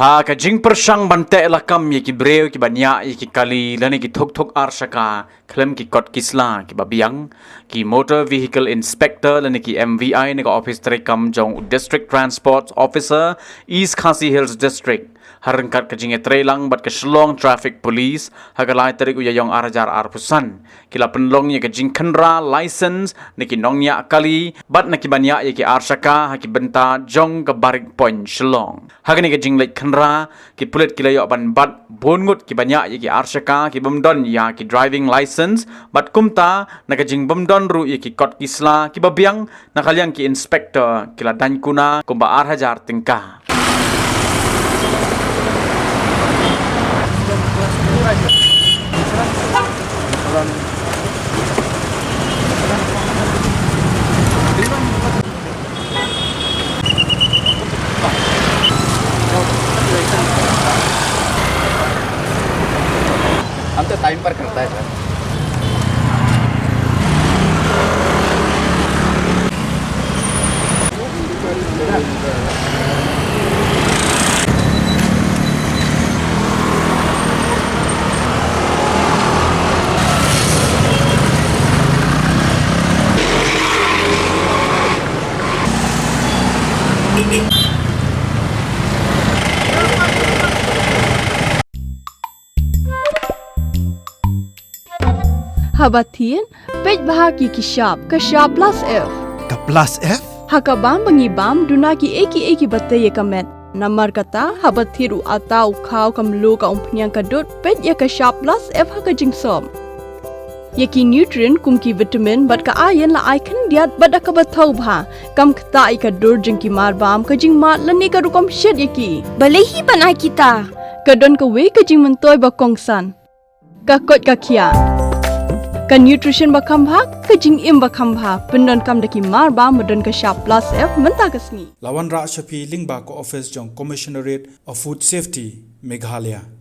Ha ka jing persang bante lakam ye ki breu ki banya ye ki kali lani ki thok ar Shaka klem ki kot kisla ki Biang ki motor vehicle inspector lani ki MVI ni ka office trekam jong district transport officer East Khasi Hills district harangkat ka jing lang bat ka Shillong traffic police hagalai tarik uya yong arajar arpusan kila penlong ye ka jing khandra license ni ki nongnya kali bat na ki banya ye ki ar Shaka ha ki benta jong ka barik point Shillong hagani ka jing lek khandra ki Pulit ki layo ban bat bongut ki banya ye ki ar Shaka ki bumdon ya ki driving license bat kumta na ka jing bumdon ru ye ki kot kisla ki Biang na kalyang ki inspector kila Daiñ Kuna kumba ar hajar Tyngka. हम तो टाइम पर करता है sir. Habatin, pej bahagi ki sharp plus F. Ka plus F? Hakabam bangi bam duna ki eki batte ye kamet. Namar kata habathiru atau khau kamlo ka umpnyang kadut pej ye ka sharp plus F haka jingsom. Ye ki nutrient kum ki vitamin bat ka ayen la icon diat bat ka bathau bha kam khta I ka dur jing ki mar bam ka jing mat lani ka rukom shed ye ki. Balehi banai kita. Ka don ka we ka jing mentoy ba kongsan. Ka kot ka khia. Ka nutrition bakam bha ka jing im bakam bha pendon kam daki mar ba modon ka sharp plus F menta kasni Lawan Ra Shafi Lingba ko office jong Commissionerate of Food Safety Meghalaya.